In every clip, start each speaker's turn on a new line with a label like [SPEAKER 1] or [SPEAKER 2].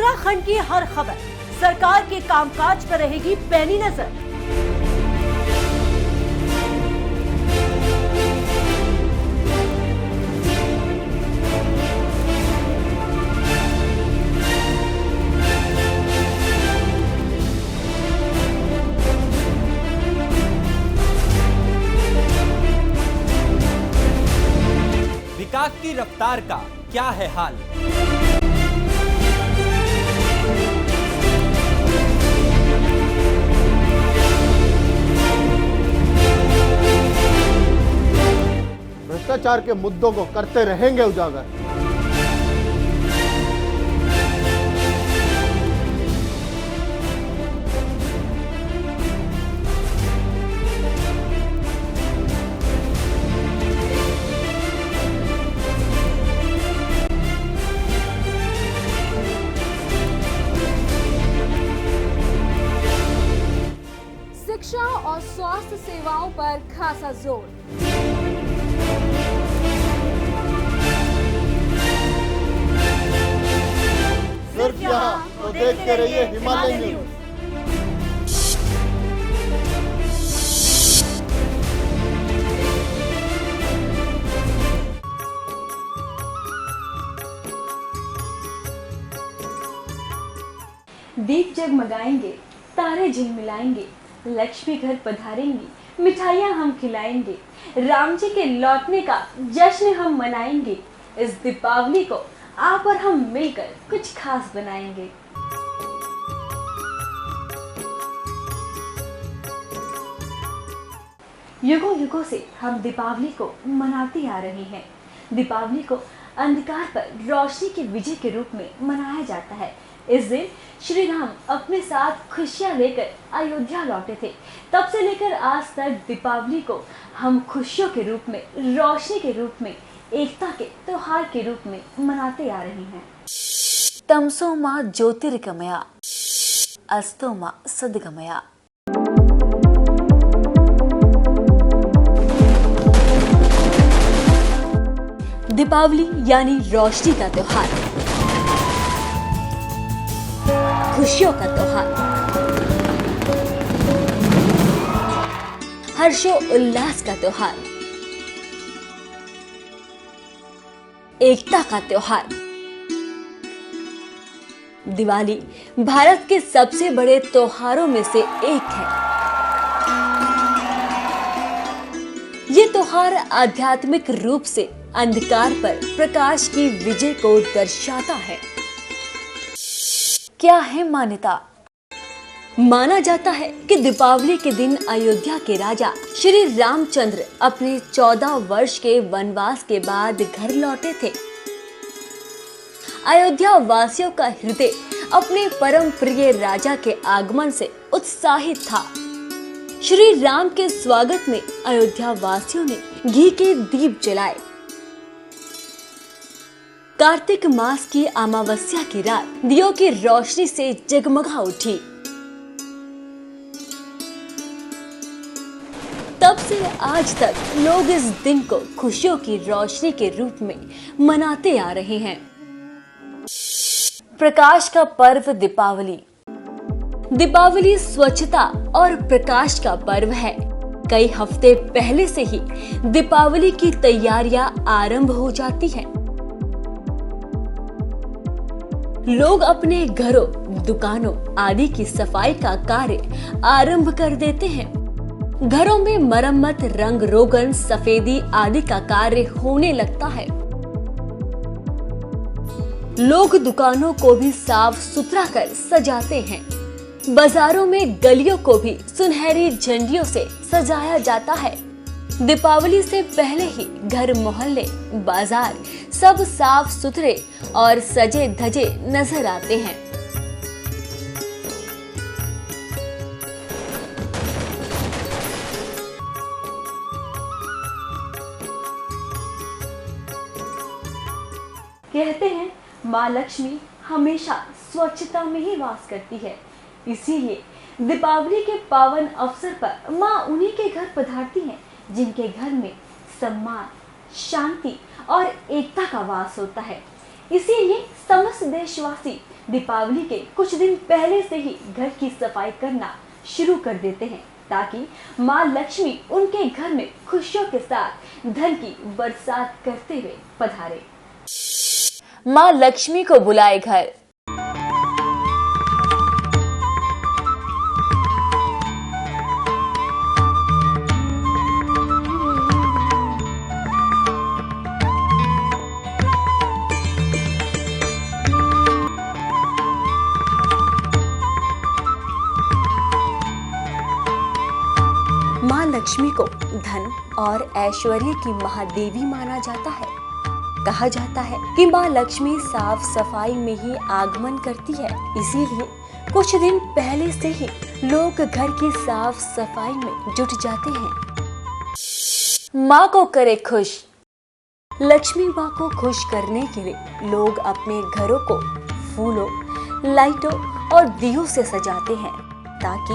[SPEAKER 1] उत्तराखंड की हर खबर सरकार के कामकाज पर रहेगी पैनी नजर।
[SPEAKER 2] विकास की रफ्तार का क्या है हाल?
[SPEAKER 3] भ्रष्टाचार के मुद्दों को करते रहेंगे उजागर।
[SPEAKER 4] शिक्षा और स्वास्थ्य सेवाओं पर खासा जोर।
[SPEAKER 3] सिर्फ यहाँ तो देखते रहिए हिमालय न्यूज।
[SPEAKER 5] दीप जगमगाएंगे, तारे झिलमिलाएंगे, लक्ष्मी घर पधारेंगी, मिठाइयाँ हम खिलाएंगे, राम जी के लौटने का जश्न हम मनाएंगे। इस दीपावली को आप और हम मिलकर कुछ खास बनाएंगे। युगों युगों से हम दीपावली को मनाते आ रहे हैं। दीपावली को अंधकार पर रोशनी की विजय के रूप में मनाया जाता है। इस दिन श्री राम अपने साथ खुशियां लेकर अयोध्या लौटे थे। तब से लेकर आज तक दीपावली को हम खुशियों के रूप में, रोशनी के रूप में, एकता के त्योहार के रूप में मनाते आ रहे हैं। तमसो मां ज्योतिर्गमया, अस्तो मां सद्गमया। दीपावली यानी रोशनी का त्योहार, खुशियों का त्योहार, हर्षो उल्लास का त्योहार, एकता का त्योहार। दिवाली भारत के सबसे बड़े त्योहारों में से एक है। ये त्योहार आध्यात्मिक रूप से अंधकार पर प्रकाश की विजय को दर्शाता है। क्या है मान्यता? माना जाता है कि दीपावली के दिन अयोध्या के राजा श्री रामचंद्र अपने 14 वर्ष के वनवास के बाद घर लौटे थे। अयोध्या वासियों का हृदय अपने परम प्रिय राजा के आगमन से उत्साहित था। श्री राम के स्वागत में अयोध्या वासियों ने घी के दीप जलाए। कार्तिक मास की अमावस्या की रात दियों की रोशनी से जगमगा उठी। तब से आज तक लोग इस दिन को खुशियों की रोशनी के रूप में मनाते आ रहे हैं। प्रकाश का पर्व दीपावली। दीपावली स्वच्छता और प्रकाश का पर्व है। कई हफ्ते पहले से ही दीपावली की तैयारियां आरंभ हो जाती हैं। लोग अपने घरों, दुकानों आदि की सफाई का कार्य आरंभ कर देते हैं। घरों में मरम्मत, रंग रोगन, सफेदी आदि का कार्य होने लगता है। लोग दुकानों को भी साफ सुथरा कर सजाते हैं। बाजारों में गलियों को भी सुनहरी झंडियों से सजाया जाता है। दीपावली से पहले ही घर, मोहल्ले, बाजार सब साफ सुथरे और सजे धजे नजर आते हैं। कहते हैं माँ लक्ष्मी हमेशा स्वच्छता में ही वास करती है। इसीलिए दीपावली के पावन अवसर पर माँ उन्हीं के घर पधारती हैं जिनके घर में सम्मान, शांति और एकता का वास होता है। इसीलिए समस्त देशवासी दीपावली के कुछ दिन पहले से ही घर की सफाई करना शुरू कर देते हैं ताकि माँ लक्ष्मी उनके घर में खुशियों के साथ धन की बरसात करते हुए पधारे। माँ लक्ष्मी को बुलाए घर। माँ लक्ष्मी को धन और ऐश्वर्य की महादेवी माना जाता है। कहा जाता है कि माँ लक्ष्मी साफ सफाई में ही आगमन करती है, इसीलिए कुछ दिन पहले से ही लोग घर की साफ सफाई में जुट जाते हैं। माँ को करे खुश। लक्ष्मी माँ को खुश करने के लिए लोग अपने घरों को फूलों, लाइटों और दियों से सजाते हैं ताकि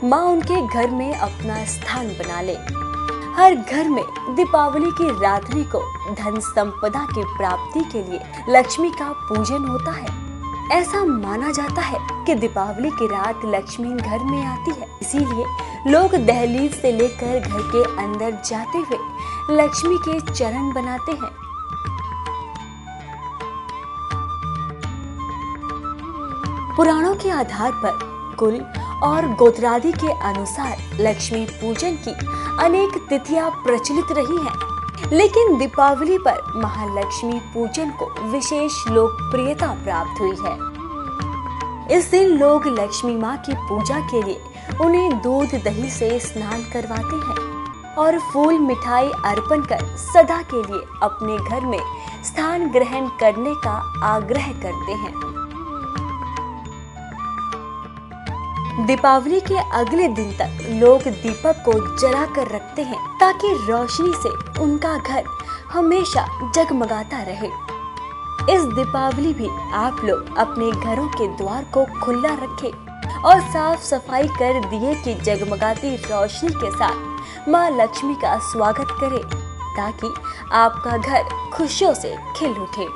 [SPEAKER 5] माँ उनके घर में अपना स्थान बना ले। हर घर में दीपावली की रात्रि को धन संपदा की प्राप्ति के लिए लक्ष्मी का पूजन होता है। ऐसा माना जाता है कि दीपावली की रात लक्ष्मी घर में आती है, इसीलिए लोग दहलीज से लेकर घर के अंदर जाते हुए लक्ष्मी के चरण बनाते हैं। पुराणों के आधार पर कुल और गोत्रादि के अनुसार लक्ष्मी पूजन की अनेक तिथियां प्रचलित रही हैं, लेकिन दीपावली पर महालक्ष्मी पूजन को विशेष लोकप्रियता प्राप्त हुई है। इस दिन लोग लक्ष्मी माँ की पूजा के लिए उन्हें दूध दही से स्नान करवाते हैं और फूल मिठाई अर्पण कर सदा के लिए अपने घर में स्थान ग्रहण करने का आग्रह करते हैं। दीपावली के अगले दिन तक लोग दीपक को जला कर रखते हैं ताकि रोशनी से उनका घर हमेशा जगमगाता रहे। इस दीपावली भी आप लोग अपने घरों के द्वार को खुला रखें और साफ सफाई कर दिए की जगमगाती रोशनी के साथ माँ लक्ष्मी का स्वागत करें ताकि आपका घर खुशियों से खिल उठे।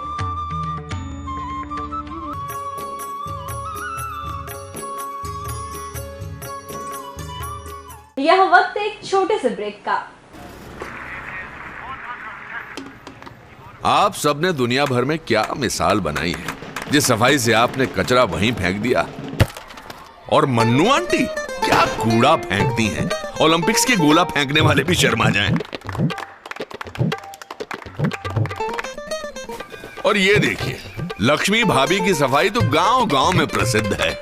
[SPEAKER 5] यह वक्त एक छोटे से ब्रेक का।
[SPEAKER 6] आप सबने दुनिया भर में क्या मिसाल बनाई है, जिस सफाई से आपने कचरा वहीं फेंक दिया। और मन्नू आंटी क्या कूड़ा फेंकती हैं, ओलंपिक्स के गोला फेंकने वाले भी शर्मा जाएं। और ये देखिए, लक्ष्मी भाभी की सफाई तो गांव-गांव में प्रसिद्ध है।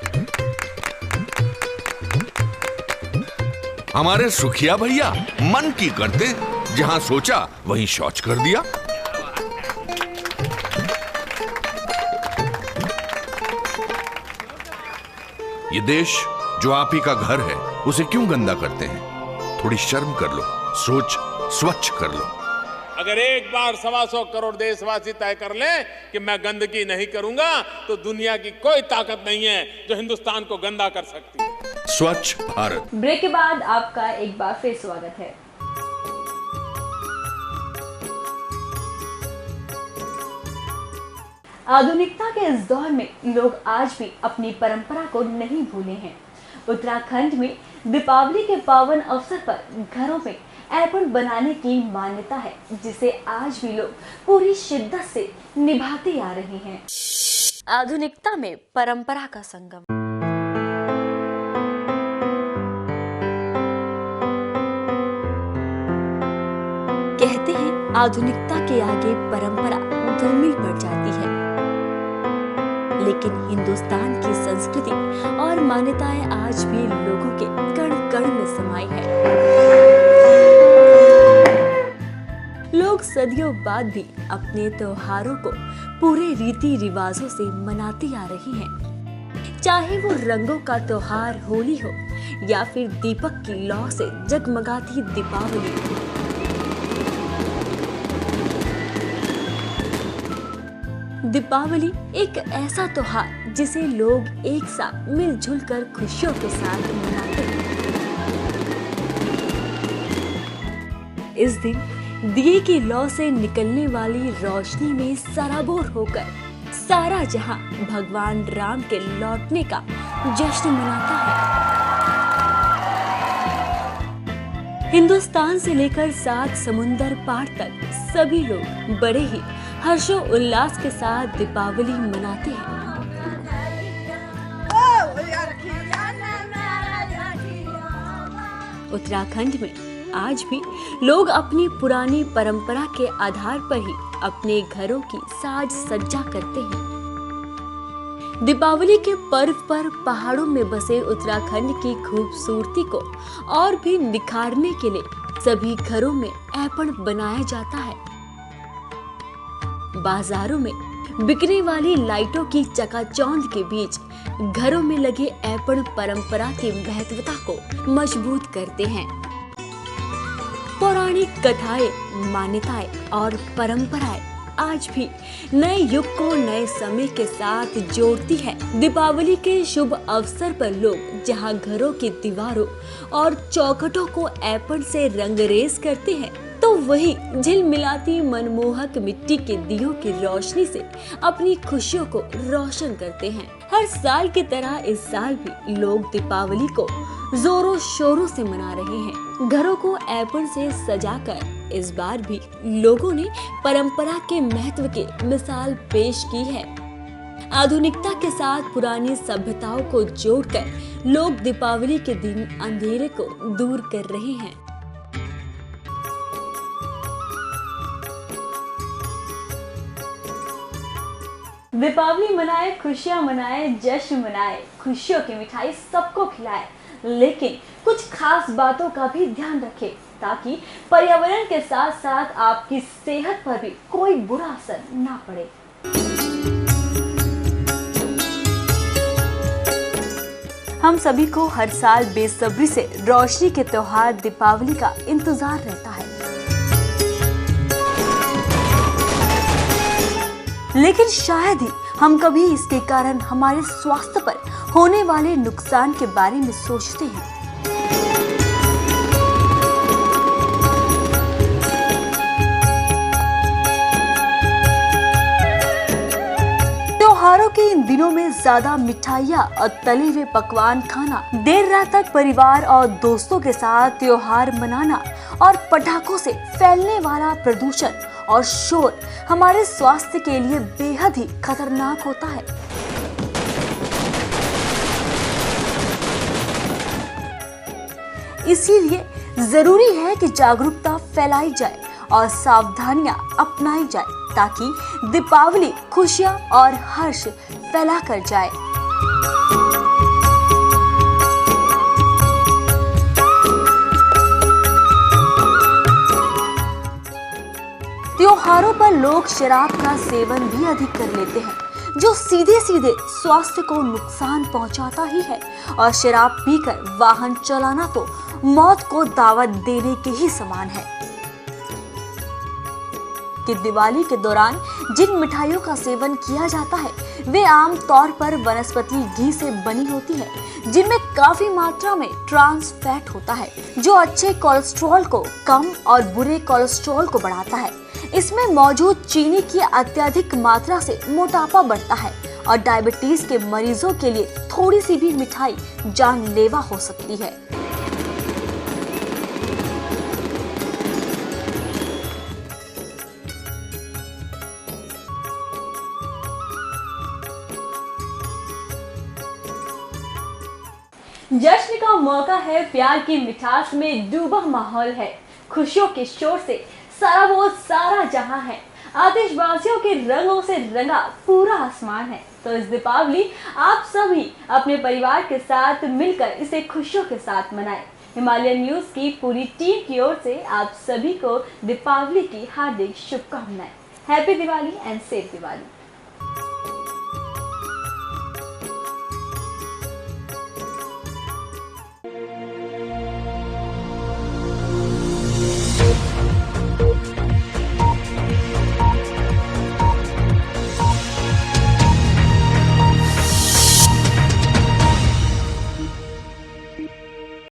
[SPEAKER 6] हमारे सुखिया भैया मन की करते, जहां सोचा वहीं शौच कर दिया। ये देश जो आप ही का घर है, उसे क्यों गंदा करते हैं? थोड़ी शर्म कर लो, सोच स्वच्छ कर लो।
[SPEAKER 7] अगर एक बार 125 करोड़ देशवासी तय कर लें कि मैं गंदगी नहीं करूंगा, तो दुनिया की कोई ताकत नहीं है जो हिंदुस्तान को गंदा कर सकती है।
[SPEAKER 6] स्वच्छ भारत।
[SPEAKER 5] ब्रेक के बाद आपका एक बार फिर स्वागत है। आधुनिकता के इस दौर में लोग आज भी अपनी परंपरा को नहीं भूले हैं। उत्तराखंड में दीपावली के पावन अवसर पर घरों में अर्पण बनाने की मान्यता है, जिसे आज भी लोग पूरी शिद्दत से निभाते आ रहे हैं। आधुनिकता में परंपरा का संगम। कहते हैं आधुनिकता के आगे परंपरा धूमिल पड़ जाती है, लेकिन हिंदुस्तान की संस्कृति और मान्यताएं आज भी लोगों के कण कण में समाई है। लोग सदियों बाद भी अपने त्योहारों को पूरे रीति रिवाजों से मनाते आ रहे हैं, चाहे वो रंगों का त्योहार होली हो या फिर दीपक की लौ से जगमगाती दीपावली। दीपावली एक ऐसा त्योहार जिसे लोग एक साथ मिलजुल कर खुशियों के साथ मनाते हैं। इस दिन दिए की लौ से निकलने वाली रोशनी में सराबोर होकर सारा जहां भगवान राम के लौटने का जश्न मनाता है। हिंदुस्तान से लेकर 7 समुंदर पार तक सभी लोग बड़े ही हर्षो उल्लास के साथ दीपावली मनाते हैं। उत्तराखंड में आज भी लोग अपनी पुरानी परंपरा के आधार पर ही अपने घरों की साज सज्जा करते हैं। दीपावली के पर्व पर पहाड़ों में बसे उत्तराखंड की खूबसूरती को और भी निखारने के लिए सभी घरों में ऐपण बनाया जाता है। बाजारों में बिकने वाली लाइटों की चकाचौंध के बीच घरों में लगे ऐपण परंपरा की महत्वता को मजबूत करते हैं। पौराणिक कथाएं, मान्यताएं और परंपराएं आज भी नए युग को नए समय के साथ जोड़ती है। दीपावली के शुभ अवसर पर लोग जहां घरों की दीवारों और चौखटों को ऐपण से रंगरेज करते हैं, तो वही झिलमिलाती मनमोहक मिट्टी के दियों की रोशनी से अपनी खुशियों को रोशन करते हैं। हर साल की तरह इस साल भी लोग दीपावली को जोरों शोरों से मना रहे हैं। घरों को ऐपण से सजाकर इस बार भी लोगों ने परंपरा के महत्व की मिसाल पेश की है। आधुनिकता के साथ पुरानी सभ्यताओं को जोड़कर लोग दीपावली के दिन अंधेरे को दूर कर रहे हैं। दीपावली मनाए, खुशियां मनाए, जश्न मनाए, खुशियों की मिठाई सबको खिलाए, लेकिन कुछ खास बातों का भी ध्यान रखें ताकि पर्यावरण के साथ साथ आपकी सेहत पर भी कोई बुरा असर ना पड़े। हम सभी को हर साल बेसब्री से रोशनी के त्योहार दीपावली का इंतजार रहता है, लेकिन शायद ही हम कभी इसके कारण हमारे स्वास्थ्य पर होने वाले नुकसान के बारे में सोचते हैं। त्योहारों के इन दिनों में ज्यादा मिठाइयाँ और तले हुए पकवान खाना, देर रात तक परिवार और दोस्तों के साथ त्योहार मनाना और पटाखों से फैलने वाला प्रदूषण और शोर हमारे स्वास्थ्य के लिए बेहद ही खतरनाक होता है। इसीलिए जरूरी है कि जागरूकता फैलाई जाए और सावधानियां अपनाई जाए ताकि दीपावली खुशियां और हर्ष फैला कर जाए। त्योहारों पर लोग शराब का सेवन भी अधिक कर लेते हैं, जो सीधे सीधे स्वास्थ्य को नुकसान पहुंचाता ही है। और शराब पीकर वाहन चलाना तो मौत को दावत देने के ही समान है। कि दिवाली के दौरान जिन मिठाइयों का सेवन किया जाता है वे आम तौर पर वनस्पति घी से बनी होती है, जिनमें काफी मात्रा में ट्रांस फैट होता है, जो अच्छे कोलेस्ट्रॉल को कम और बुरे कोलेस्ट्रॉल को बढ़ाता है। इसमें मौजूद चीनी की अत्यधिक मात्रा से मोटापा बढ़ता है और डायबिटीज के मरीजों के लिए थोड़ी सी भी मिठाई जानलेवा हो सकती है। जश्न का मौका है, प्यार की मिठास में डूबा माहौल है, खुशियों के शोर से सारा वो सारा जहां है, आतिशबाजियों के रंगों से रंगा पूरा आसमान है। तो इस दीपावली आप सभी अपने परिवार के साथ मिलकर इसे खुशियों के साथ मनाएं। हिमालयन न्यूज की पूरी टीम की ओर से आप सभी को दीपावली की हार्दिक शुभकामनाएं। Happy Diwali and safe Diwali.